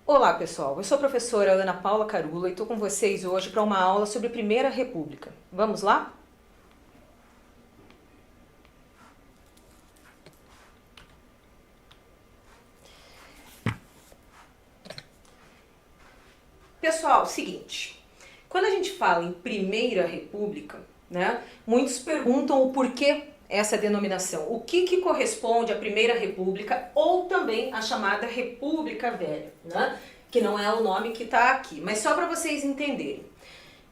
Olá pessoal, eu sou a professora Ana Paula Carula e estou com vocês hoje para uma aula sobre a Primeira República. Vamos lá? Pessoal, seguinte, quando a gente fala em Primeira República, né, muitos perguntam o porquê essa denominação. O que corresponde à Primeira República ou também à chamada República Velha, né? Que não é o nome que está aqui, mas só para vocês entenderem.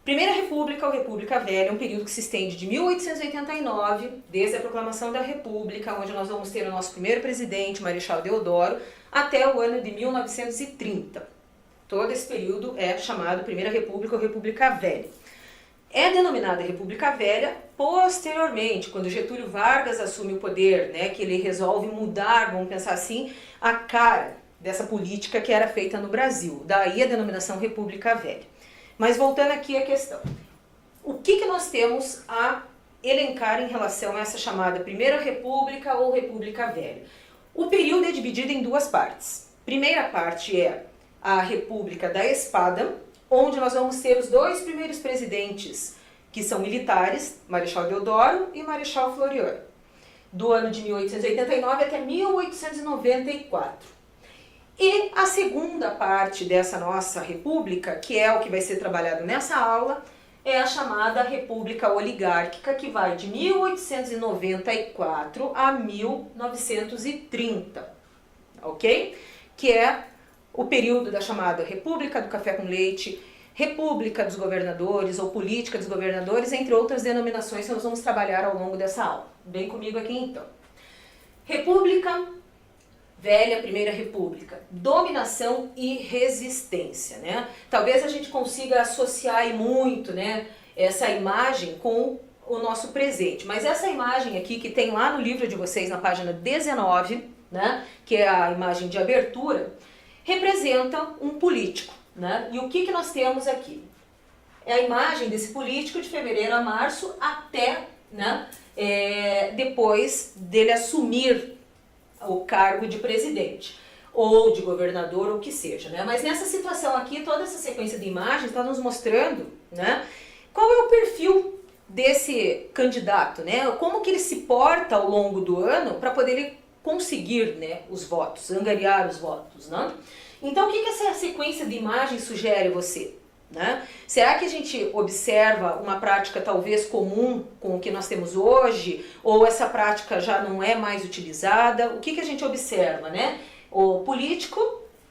Primeira República ou República Velha é um período que se estende de 1889, desde a proclamação da República, onde nós vamos ter o nosso primeiro presidente, Marechal Deodoro, até o ano de 1930. Todo esse período é chamado Primeira República ou República Velha. É denominada República Velha posteriormente, quando Getúlio Vargas assume o poder, né, que ele resolve mudar, vamos pensar assim, a cara dessa política que era feita no Brasil. Daí a denominação República Velha. Mas voltando aqui à questão. O que nós temos a elencar em relação a essa chamada Primeira República ou República Velha? O período é dividido em duas partes. Primeira parte é a República da Espada, onde nós vamos ter os dois primeiros presidentes, que são militares, Marechal Deodoro e Marechal Floriano, do ano de 1889 até 1894. E a segunda parte dessa nossa república, que é o que vai ser trabalhado nessa aula, é a chamada República Oligárquica, que vai de 1894 a 1930, ok? Que é o período da chamada República do Café com Leite, República dos Governadores ou Política dos Governadores, entre outras denominações que nós vamos trabalhar ao longo dessa aula. Vem comigo aqui então. República Velha, Primeira República, dominação e resistência, né? Talvez a gente consiga associar aí muito, né, essa imagem com o nosso presente, mas essa imagem aqui que tem lá no livro de vocês, na página 19, né, que é a imagem de abertura, representa um político, né? E o que nós temos aqui? É a imagem desse político de fevereiro a março até, né, depois dele assumir o cargo de presidente ou de governador ou o que seja, né? Mas nessa situação aqui, toda essa sequência de imagens está nos mostrando, né, qual é o perfil desse candidato, né? Como que ele se porta ao longo do ano para poder conseguir, né, os votos, angariar os votos, né? Então o que essa sequência de imagens sugere a você? Né? Será que a gente observa uma prática talvez comum com o que nós temos hoje, ou essa prática já não é mais utilizada? O que a gente observa, né? O político,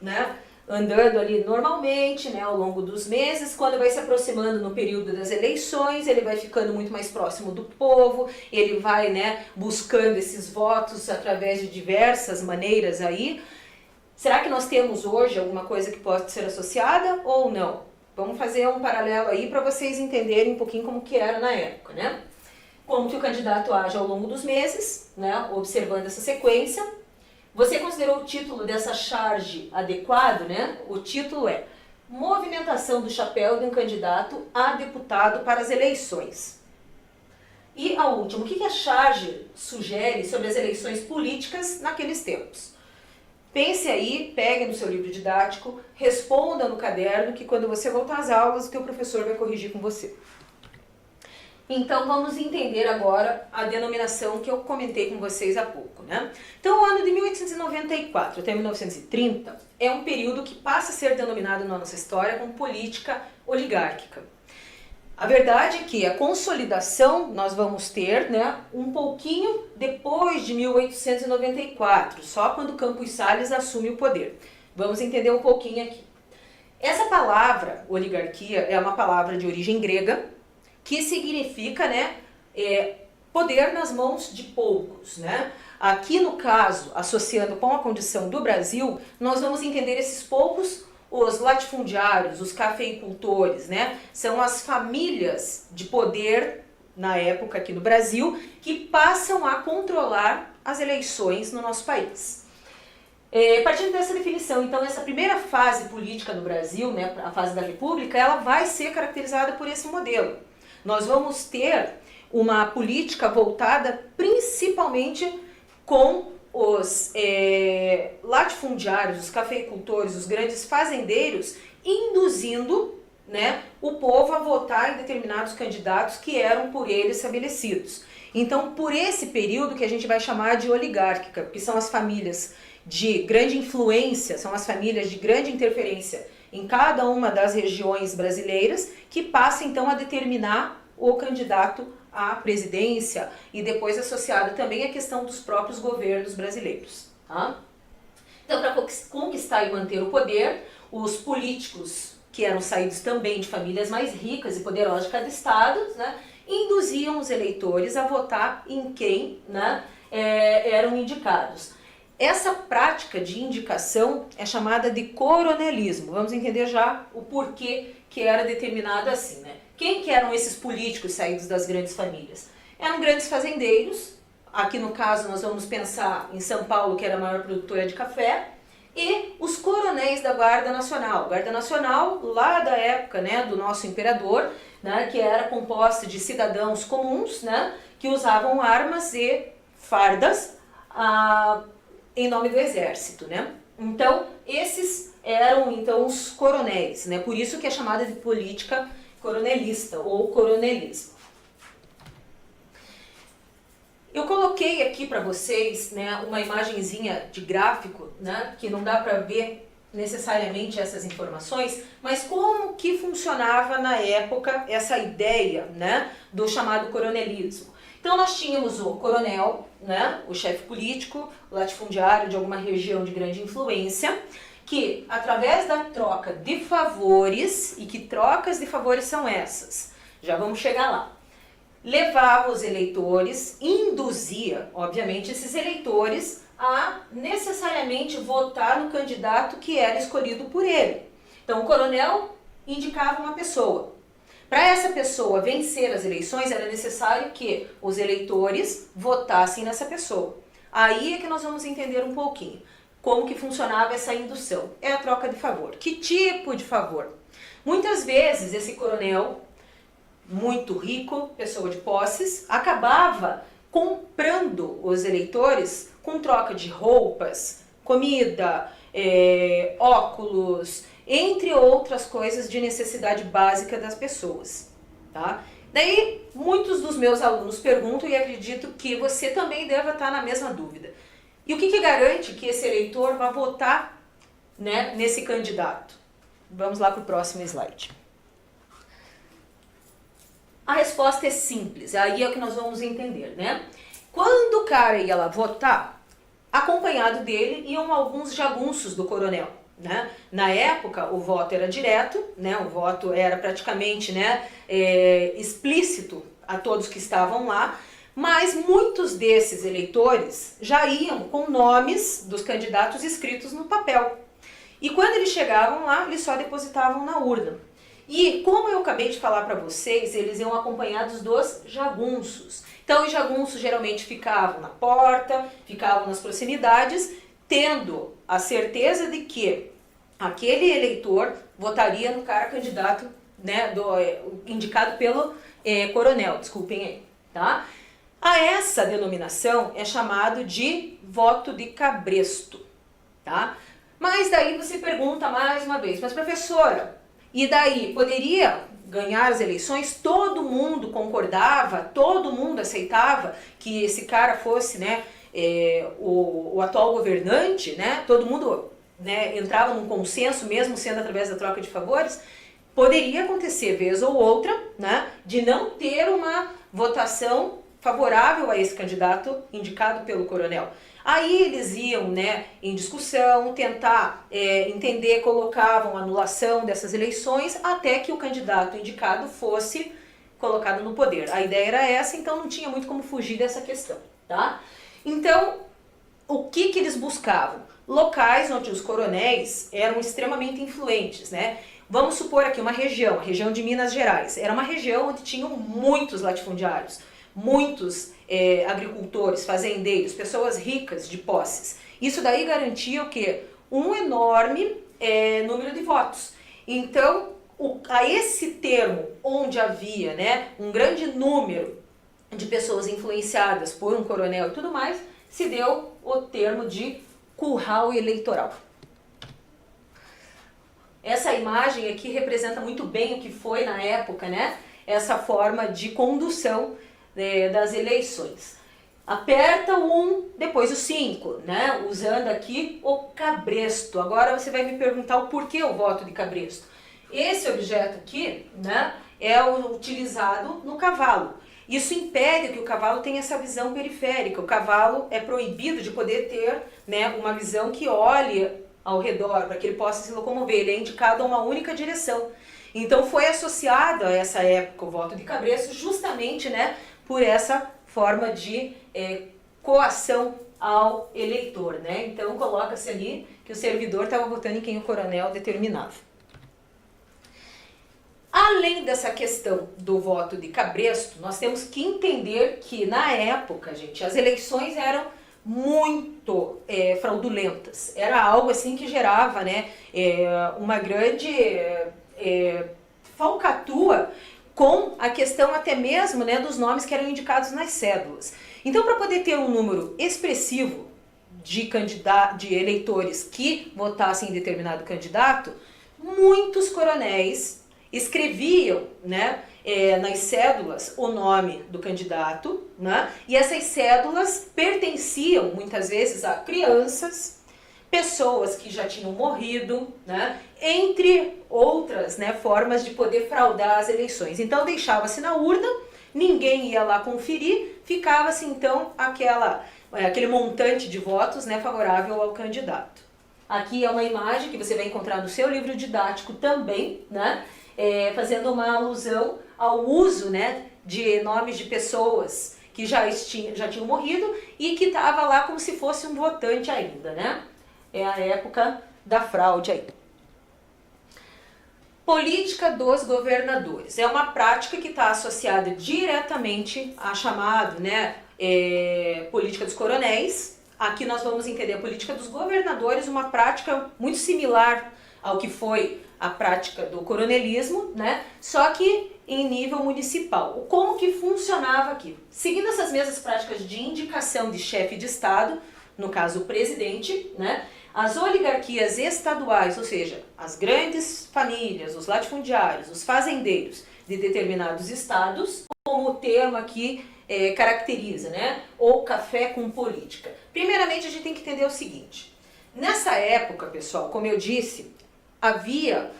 né, andando ali normalmente, né, ao longo dos meses, quando vai se aproximando no período das eleições, ele vai ficando muito mais próximo do povo, ele vai, né, buscando esses votos através de diversas maneiras aí. Será que nós temos hoje alguma coisa que pode ser associada ou não? Vamos fazer um paralelo aí para vocês entenderem um pouquinho como que era na época, né? Como que o candidato age ao longo dos meses, né? Observando essa sequência. Você considerou o título dessa charge adequado, né? O título é Movimentação do Chapéu de um Candidato a Deputado para as Eleições. E a última, o que a charge sugere sobre as eleições políticas naqueles tempos? Pense aí, pegue no seu livro didático, responda no caderno, que quando você voltar às aulas, o que o professor vai corrigir com você. Então vamos entender agora a denominação que eu comentei com vocês há pouco, né? Então o ano de 1894 até 1930 é um período que passa a ser denominado na nossa história como política oligárquica. A verdade é que a consolidação nós vamos ter, né, um pouquinho depois de 1894, só quando Campos Salles assume o poder. Vamos entender um pouquinho aqui. Essa palavra, oligarquia, é uma palavra de origem grega, que significa, né, poder nas mãos de poucos, né? Aqui no caso, associando com a condição do Brasil, nós vamos entender esses poucos, os latifundiários, os cafeicultores, né? São as famílias de poder, na época aqui no Brasil, que passam a controlar as eleições no nosso país. Partindo dessa definição, então, essa primeira fase política no Brasil, né, a fase da República, ela vai ser caracterizada por esse modelo. Nós vamos ter uma política voltada principalmente com os latifundiários, os cafeicultores, os grandes fazendeiros, induzindo, né, o povo a votar em determinados candidatos que eram por eles estabelecidos. Então, por esse período que a gente vai chamar de oligárquica, que são as famílias de grande influência, são as famílias de grande interferência em cada uma das regiões brasileiras, que passa então a determinar o candidato à presidência e depois associado também à questão dos próprios governos brasileiros. Tá? Então, para conquistar e manter o poder, os políticos, que eram saídos também de famílias mais ricas e poderosas de cada estado, né, induziam os eleitores a votar em quem, né, eram indicados. Essa prática de indicação é chamada de coronelismo. Vamos entender já o porquê que era determinado assim, né? Quem que eram esses políticos saídos das grandes famílias? Eram grandes fazendeiros, aqui no caso nós vamos pensar em São Paulo, que era a maior produtora de café, e os coronéis da Guarda Nacional. Guarda Nacional lá da época, né, do nosso imperador, né, que era composta de cidadãos comuns, né, que usavam armas e fardas em nome do exército, né? Então, esses eram então os coronéis, né? Por isso que é chamada de política coronelista ou coronelismo. Eu coloquei aqui para vocês, né, uma imagenzinha de gráfico, né, que não dá para ver necessariamente essas informações, mas como que funcionava na época essa ideia, né, do chamado coronelismo. Então nós tínhamos o coronel, né, o chefe político, latifundiário de alguma região de grande influência, que através da troca de favores, e que trocas de favores são essas? Já vamos chegar lá. Levava os eleitores, induzia, obviamente, esses eleitores a necessariamente votar no candidato que era escolhido por ele. Então o coronel indicava uma pessoa. Para essa pessoa vencer as eleições, era necessário que os eleitores votassem nessa pessoa. Aí é que nós vamos entender um pouquinho como que funcionava essa indução. É a troca de favor. Que tipo de favor? Muitas vezes esse coronel, muito rico, pessoa de posses, acabava comprando os eleitores com troca de roupas, comida, óculos, entre outras coisas de necessidade básica das pessoas, tá? Daí, muitos dos meus alunos perguntam e acredito que você também deva estar na mesma dúvida. E o que garante que esse eleitor vai votar, né, nesse candidato? Vamos lá para o próximo slide. A resposta é simples, aí é o que nós vamos entender, né? Quando o cara ia lá votar, acompanhado dele iam alguns jagunços do coronel. Né? Na época o voto era direto, né? O voto era praticamente, né, explícito a todos que estavam lá, mas muitos desses eleitores já iam com nomes dos candidatos escritos no papel. E quando eles chegavam lá, eles só depositavam na urna. E como eu acabei de falar para vocês, eles iam acompanhados dos jagunços. Então os jagunços geralmente ficavam na porta, ficavam nas proximidades, tendo a certeza de que aquele eleitor votaria no cara candidato, né, indicado pelo coronel, desculpem aí, tá? A essa denominação é chamado de voto de cabresto, tá? Mas daí você pergunta mais uma vez, mas professora, e daí poderia ganhar as eleições? Todo mundo concordava, todo mundo aceitava que esse cara fosse, né, o atual governante, né? Todo mundo, né, entrava num consenso, mesmo sendo através da troca de favores. Poderia acontecer, vez ou outra, né, de não ter uma votação favorável a esse candidato indicado pelo coronel. Aí eles iam, né, em discussão, tentar entender, colocavam anulação dessas eleições até que o candidato indicado fosse colocado no poder. A ideia era essa, então não tinha muito como fugir dessa questão, tá? Então, o que eles buscavam? Locais onde os coronéis eram extremamente influentes, né? Vamos supor aqui uma região, a região de Minas Gerais. Era uma região onde tinham muitos latifundiários, muitos agricultores, fazendeiros, pessoas ricas de posses. Isso daí garantia o quê? Um enorme número de votos. Então, a esse termo, onde havia, né, um grande número de pessoas influenciadas por um coronel e tudo mais, se deu o termo de curral eleitoral. Essa imagem aqui representa muito bem o que foi na época, né? Essa forma de condução das eleições. Aperta o 1, depois o 5, né? Usando aqui o cabresto. Agora você vai me perguntar o porquê o voto de cabresto. Esse objeto aqui, né, é utilizado no cavalo. Isso impede que o cavalo tenha essa visão periférica. O cavalo é proibido de poder ter, né, uma visão que olhe ao redor, para que ele possa se locomover. Ele é indicado a uma única direção. Então foi associado a essa época o voto de cabresto justamente, né, por essa forma de coação ao eleitor, né? Então coloca-se ali que o servidor estava votando em quem o coronel determinava. Além dessa questão do voto de cabresto, nós temos que entender que na época, gente, as eleições eram muito fraudulentas. Era algo assim que gerava, né, uma grande falcatrua com a questão até mesmo, né, dos nomes que eram indicados nas cédulas. Então, para poder ter um número expressivo de eleitores que votassem em determinado candidato, muitos coronéis escreviam, né, nas cédulas o nome do candidato, né, e essas cédulas pertenciam muitas vezes a crianças, pessoas que já tinham morrido, né, entre outras, né, formas de poder fraudar as eleições. Então deixava-se na urna, ninguém ia lá conferir, ficava-se então aquele montante de votos, né, favorável ao candidato. Aqui é uma imagem que você vai encontrar no seu livro didático também, né, fazendo uma alusão ao uso, né, de nomes de pessoas que já tinham morrido e que estava lá como se fosse um votante ainda, né? É a época da fraude aí. Política dos governadores. É uma prática que está associada diretamente à chamada, né, política dos coronéis. Aqui nós vamos entender a política dos governadores, uma prática muito similar ao que foi a prática do coronelismo, né? Só que em nível municipal. Como que funcionava aqui? Seguindo essas mesmas práticas de indicação de chefe de Estado, no caso o presidente, né? As oligarquias estaduais, ou seja, as grandes famílias, os latifundiários, os fazendeiros de determinados estados, como o termo aqui caracteriza, né? Ou café com política. Primeiramente a gente tem que entender o seguinte. Nessa época, pessoal, como eu disse, havia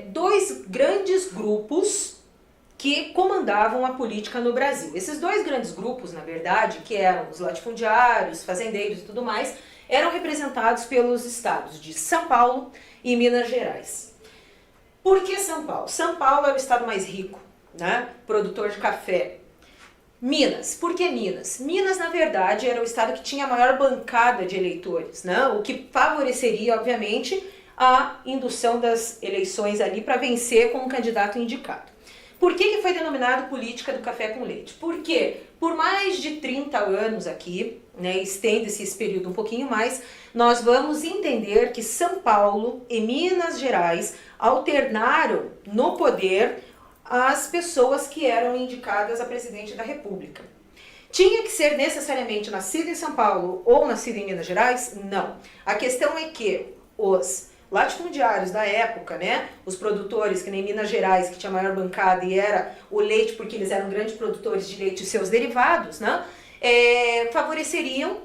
dois grandes grupos que comandavam a política no Brasil. Esses dois grandes grupos, na verdade, que eram os latifundiários, fazendeiros e tudo mais, eram representados pelos estados de São Paulo e Minas Gerais. Por que São Paulo? São Paulo é o estado mais rico, né? Produtor de café. Minas. Por que Minas? Minas, na verdade, era o estado que tinha a maior bancada de eleitores, né? O que favoreceria, obviamente, a indução das eleições ali para vencer com um candidato indicado. Por que foi denominado política do café com leite? Porque por mais de 30 anos aqui, né, estende-se esse período um pouquinho mais, nós vamos entender que São Paulo e Minas Gerais alternaram no poder as pessoas que eram indicadas a presidente da República. Tinha que ser necessariamente nascido em São Paulo ou nascido em Minas Gerais? Não. A questão é que os latifundiários da época, né, os produtores, que nem Minas Gerais, que tinha a maior bancada e era o leite, porque eles eram grandes produtores de leite e seus derivados, né, favoreceriam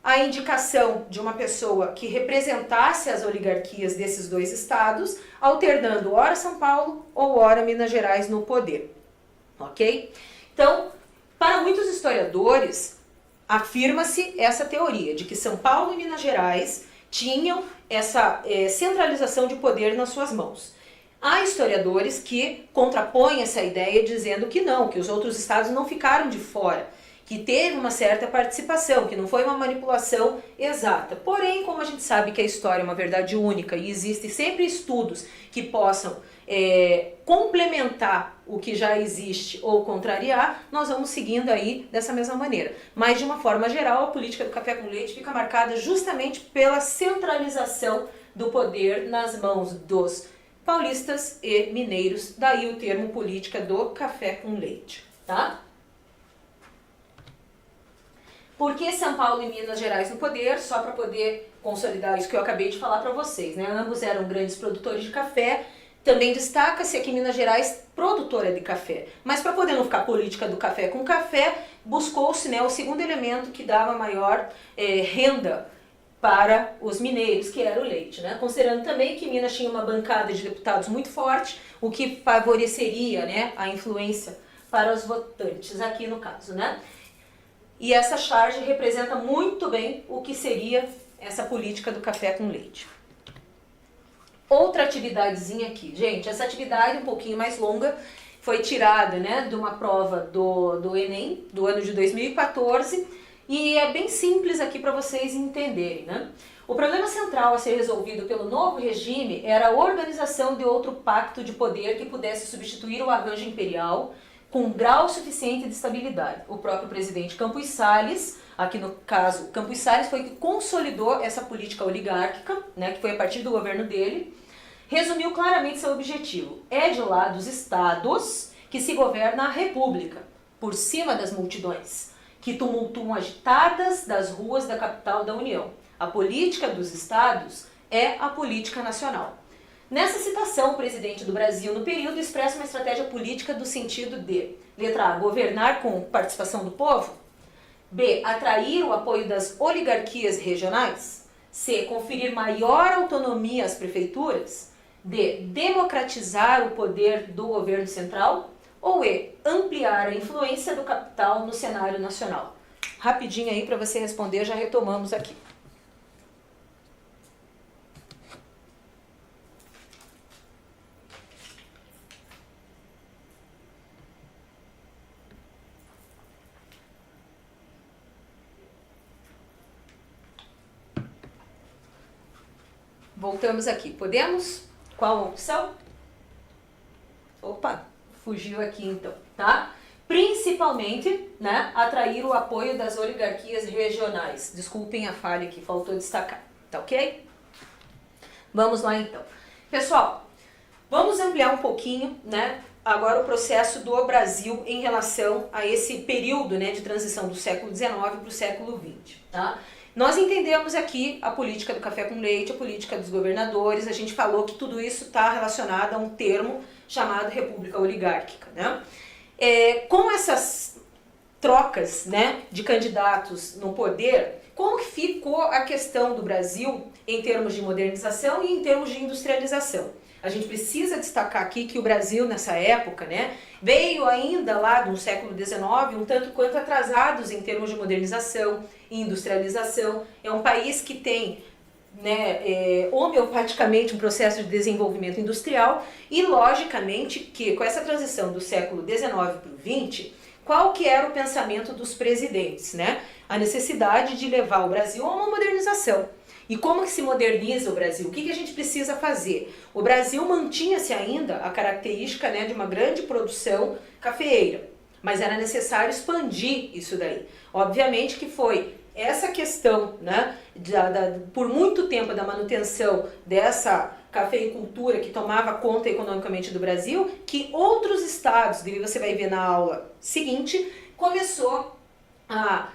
a indicação de uma pessoa que representasse as oligarquias desses dois estados, alternando ora São Paulo ou ora Minas Gerais no poder, ok? Então, para muitos historiadores, afirma-se essa teoria de que São Paulo e Minas Gerais tinham essa centralização de poder nas suas mãos. Há historiadores que contrapõem essa ideia dizendo que não, que os outros estados não ficaram de fora, que teve uma certa participação, que não foi uma manipulação exata. Porém, como a gente sabe que a história é uma verdade única e existem sempre estudos que possam complementar o que já existe ou contrariar, nós vamos seguindo aí dessa mesma maneira. Mas, de uma forma geral, a política do café com leite fica marcada justamente pela centralização do poder nas mãos dos paulistas e mineiros, daí o termo política do café com leite, tá? Por que São Paulo e Minas Gerais no poder? Só para poder consolidar isso que eu acabei de falar para vocês, né? Ambos eram grandes produtores de café. Também destaca-se aqui Minas Gerais produtora de café. Mas para poder não ficar política do café com café, buscou-se, né, o segundo elemento que dava maior renda para os mineiros, que era o leite, né? Considerando também que Minas tinha uma bancada de deputados muito forte, o que favoreceria, né, a influência para os votantes aqui no caso, né? E essa charge representa muito bem o que seria essa política do café com leite. Outra atividadezinha aqui, gente, essa atividade um pouquinho mais longa foi tirada, né, de uma prova do Enem, do ano de 2014, e é bem simples aqui para vocês entenderem, né? O problema central a ser resolvido pelo novo regime era a organização de outro pacto de poder que pudesse substituir o arranjo imperial com grau suficiente de estabilidade. O próprio presidente Campos Salles, aqui no caso, Campos Salles foi que consolidou essa política oligárquica, né, que foi a partir do governo dele, resumiu claramente seu objetivo. É de lá dos estados que se governa a república, por cima das multidões, que tumultuam agitadas das ruas da capital da União. A política dos estados é a política nacional. Nessa citação, o presidente do Brasil, no período, expressa uma estratégia política do sentido de, letra A, governar com participação do povo, B, atrair o apoio das oligarquias regionais, C, conferir maior autonomia às prefeituras, D, democratizar o poder do governo central, ou E, ampliar a influência do capital no cenário nacional. Rapidinho aí para você responder, já retomamos aqui. Voltamos aqui. Podemos? Qual a opção? Opa, fugiu aqui então, tá? Principalmente, né, atrair o apoio das oligarquias regionais. Desculpem a falha que faltou destacar, tá ok? Vamos lá então. Pessoal, vamos ampliar um pouquinho, né, agora o processo do Brasil em relação a esse período, né, de transição do século XIX para o século XX, tá? Nós entendemos aqui a política do café com leite, a política dos governadores, a gente falou que tudo isso está relacionado a um termo chamado República Oligárquica, né? Com essas trocas, né, de candidatos no poder, como que ficou a questão do Brasil em termos de modernização e em termos de industrialização? A gente precisa destacar aqui que o Brasil nessa época, né, veio ainda lá do século XIX um tanto quanto atrasados em termos de modernização e industrialização. É um país que tem, né, homeopaticamente um processo de desenvolvimento industrial e logicamente que com essa transição do século XIX para o XX, qual que era o pensamento dos presidentes, né? A necessidade de levar o Brasil a uma modernização. E como que se moderniza o Brasil? O que a gente precisa fazer? O Brasil mantinha-se ainda a característica, né, de uma grande produção cafeeira, mas era necessário expandir isso daí. Obviamente que foi essa questão, né, por muito tempo da manutenção dessa cafeicultura que tomava conta economicamente do Brasil, que outros estados, e você vai ver na aula seguinte, começou a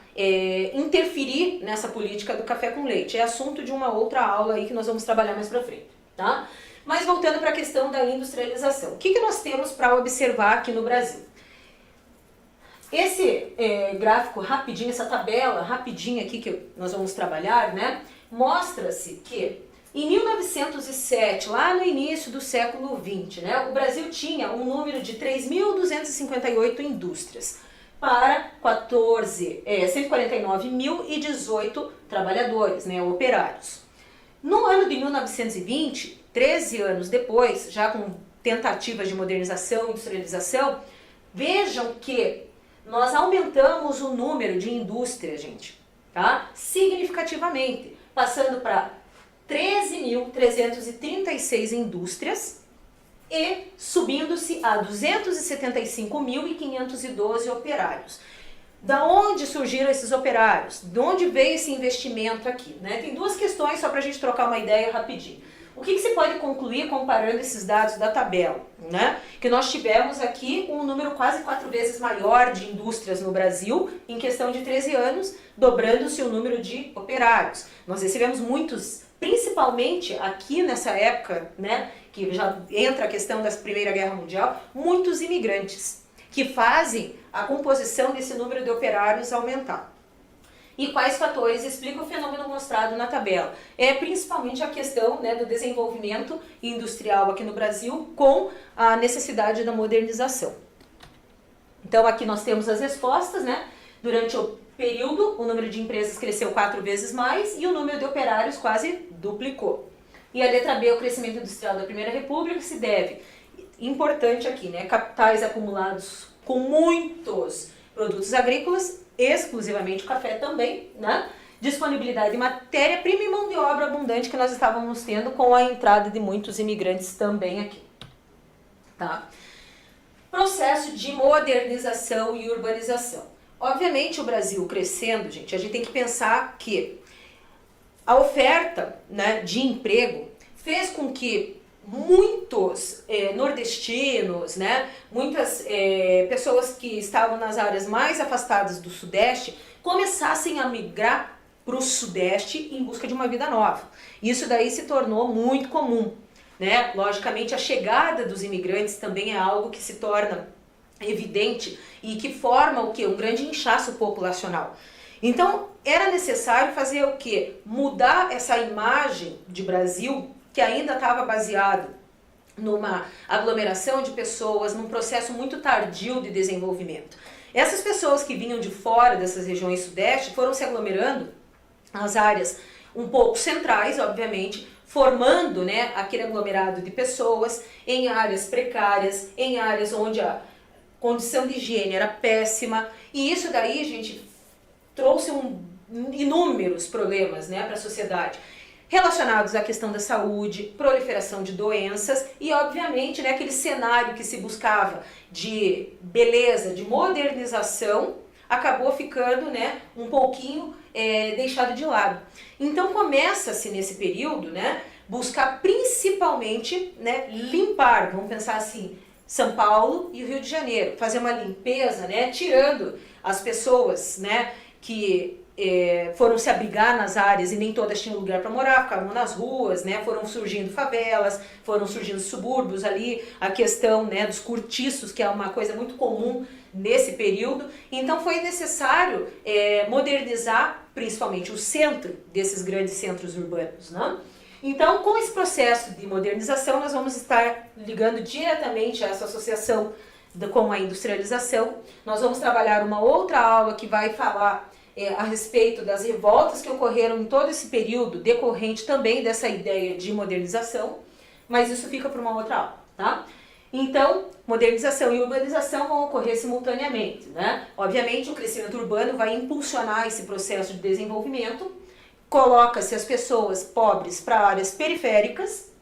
interferir nessa política do café com leite. É assunto de uma outra aula aí que nós vamos trabalhar mais pra frente, tá? Mas voltando para a questão da industrialização, o que nós temos para observar aqui no Brasil? Esse gráfico rapidinho, essa tabela rapidinha aqui que nós vamos trabalhar, né, mostra-se que em 1907, lá no início do século XX, né, o Brasil tinha um número de 3.258 indústrias para 149.018 trabalhadores, né, operários. No ano de 1920, 13 anos depois, já com tentativas de modernização e industrialização, vejam que nós aumentamos o número de indústrias, gente, tá? Significativamente, passando para 13.336 indústrias e subindo-se a 275.512 operários. Da onde surgiram esses operários? De onde veio esse investimento aqui, né? Tem duas questões só para a gente trocar uma ideia rapidinho. O que se pode concluir comparando esses dados da tabela? Né? Que nós tivemos aqui um número quase 4 vezes maior de indústrias no Brasil em questão de 13 anos, dobrando-se o número de operários. Nós recebemos muitos, principalmente aqui nessa época, né, que já entra a questão da Primeira Guerra Mundial, muitos imigrantes que fazem a composição desse número de operários aumentar. E quais fatores explicam o fenômeno mostrado na tabela? É principalmente a questão, né, do desenvolvimento industrial aqui no Brasil com a necessidade da modernização. Então aqui nós temos as respostas, né? Durante o período, o número de empresas cresceu 4 vezes mais e o número de operários quase duplicou. E a letra B, o crescimento industrial da Primeira República, se deve, importante aqui, né, capitais acumulados com muitos produtos agrícolas, exclusivamente o café também, né? Disponibilidade de matéria-prima e mão de obra abundante que nós estávamos tendo com a entrada de muitos imigrantes também aqui. Tá? Processo de modernização e urbanização. Obviamente o Brasil crescendo, gente, a gente tem que pensar que a oferta, né, de emprego fez com que muitos nordestinos, né, muitas pessoas que estavam nas áreas mais afastadas do Sudeste começassem a migrar para o Sudeste em busca de uma vida nova. Isso daí se tornou muito comum, né? Logicamente a chegada dos imigrantes também é algo que se torna evidente e que forma o quê? Um grande inchaço populacional. Então era necessário fazer o quê? Mudar essa imagem de Brasil que ainda estava baseado numa aglomeração de pessoas, num processo muito tardio de desenvolvimento. Essas pessoas que vinham de fora dessas regiões sudeste foram se aglomerando nas áreas um pouco centrais, obviamente, formando, né, aquele aglomerado de pessoas em áreas precárias, em áreas onde a condição de higiene era péssima, e isso daí, gente, trouxe inúmeros problemas, né, para a sociedade, relacionados à questão da saúde, proliferação de doenças e, obviamente, né, aquele cenário que se buscava de beleza, de modernização, acabou ficando, né, um pouquinho deixado de lado. Então começa-se nesse período, né, buscar principalmente, né, limpar, vamos pensar assim, São Paulo e o Rio de Janeiro, fazer uma limpeza, né, tirando as pessoas, né, que foram se abrigar nas áreas e nem todas tinham lugar para morar, ficavam nas ruas, né, foram surgindo favelas, foram surgindo subúrbios ali, a questão, né, dos cortiços, que é uma coisa muito comum nesse período. Então foi necessário modernizar principalmente o centro desses grandes centros urbanos, né? Então, com esse processo de modernização, nós vamos estar ligando diretamente a essa associação com a industrialização. Nós vamos trabalhar uma outra aula que vai falar a respeito das revoltas que ocorreram em todo esse período, decorrente também dessa ideia de modernização, mas isso fica para uma outra aula, tá? Então, modernização e urbanização vão ocorrer simultaneamente, né? Obviamente, o crescimento urbano vai impulsionar esse processo de desenvolvimento, coloca-se as pessoas pobres para áreas periféricas,